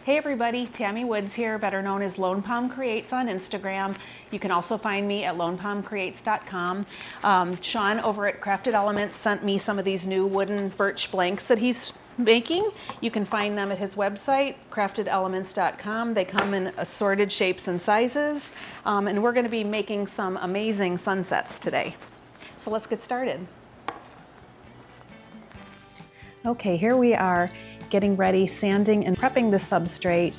Hey everybody, Tami Woods here, better known as Lone Palm Creates on Instagram. You can also find me at lonepalmcreates.com. Sean over at Crafted Elements sent me some of these new wooden birch blanks that he's making. You can find them at his website, craftedelements.com. They come in assorted shapes and sizes, and we're going to be making some amazing sunsets today. So let's get started. Okay, here we are getting ready, sanding and prepping the substrate.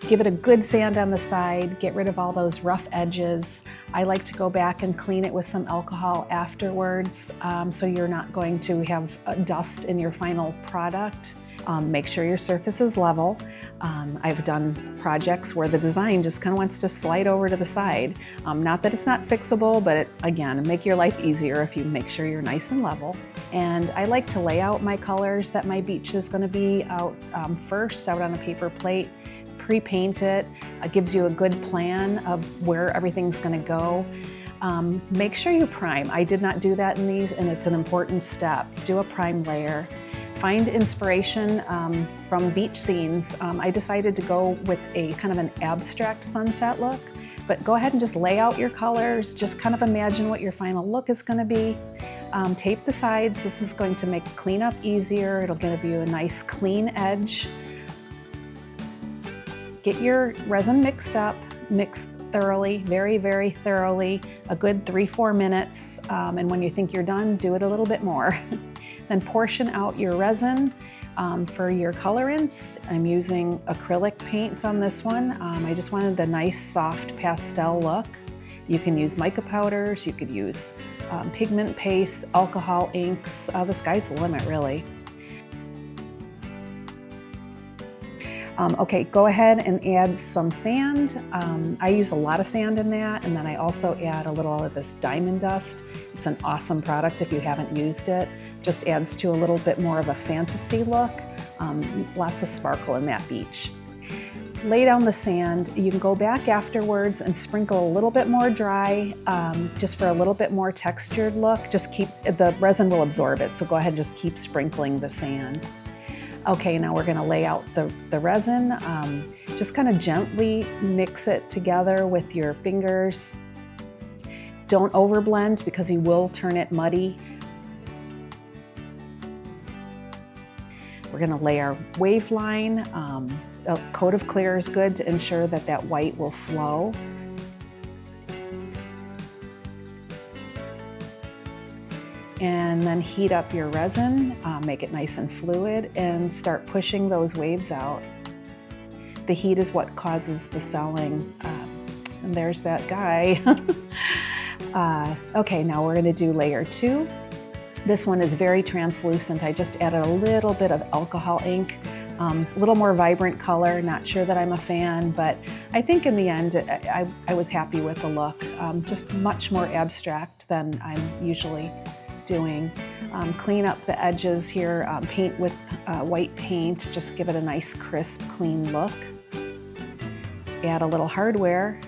Give it a good sand on the side, get rid of all those rough edges. I like to go back and clean it with some alcohol afterwards, so you're not going to have dust in your final product. Make sure your surface is level. I've done projects where the design just kind of wants to slide over to the side. Not that it's not fixable, but again, make your life easier if you make sure you're nice and level. And I like to lay out my colors that my beach is going to be out first, out on a paper plate, pre-paint it. It gives you a good plan of where everything's going to go. Make sure you prime. I did not do that in these, and it's an important step. Do a prime layer. Find inspiration from beach scenes. I decided to go with a kind of an abstract sunset look, but go ahead and just lay out your colors. Just kind of imagine what your final look is going to be. Tape the sides. This is going to make cleanup easier. It'll give you a nice clean edge. Get your resin mixed up. Mix thoroughly, very, very thoroughly, a good 3-4 minutes. And when you think you're done, do it a little bit more. Then portion out your resin for your colorants. I'm using acrylic paints on this one. I just wanted the nice soft pastel look. You can use mica powders, you could use pigment paste, alcohol inks. The sky's the limit, really. Okay, go ahead and add some sand. I use a lot of sand in that, and then I also add a little of this diamond dust. It's an awesome product if you haven't used it. Just adds to a little bit more of a fantasy look. Lots of sparkle in that beach. Lay down the sand. You can go back afterwards and sprinkle a little bit more dry, just for a little bit more textured look. Just keep, the resin will absorb it, so go ahead and just keep sprinkling the sand. Okay, now we're gonna lay out the resin. Just kind of gently mix it together with your fingers. Don't overblend because you will turn it muddy. We're gonna lay our wave line. A coat of clear is good to ensure that that white will flow. And then heat up your resin, make it nice and fluid, and start pushing those waves out. The heat is what causes the selling. And there's that guy. Okay, now we're gonna do layer 2. This one is very translucent. I just added a little bit of alcohol ink, a little more vibrant color. Not sure that I'm a fan, but I think in the end, I was happy with the look. Just much more abstract than I'm usually doing. Clean up the edges here, paint with white paint, just give it a nice crisp, clean look. Add a little hardware,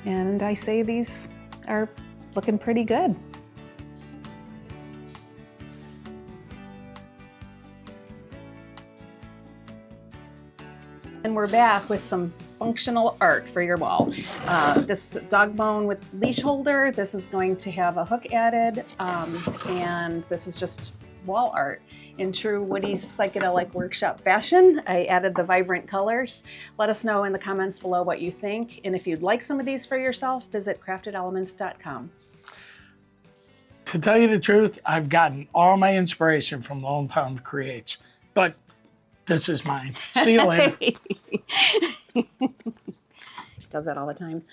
and I say these are looking pretty good. And we're back with some functional art for your wall. This dog bone with leash holder, this is going to have a hook added, and this is just wall art. In true Woody's Psychedelic Workshop fashion, I added the vibrant colors. Let us know in the comments below what you think, and if you'd like some of these for yourself, visit craftedelements.com. To tell you the truth, I've gotten all my inspiration from Lone Palm Creates, but this is mine. See you later. Does that all the time.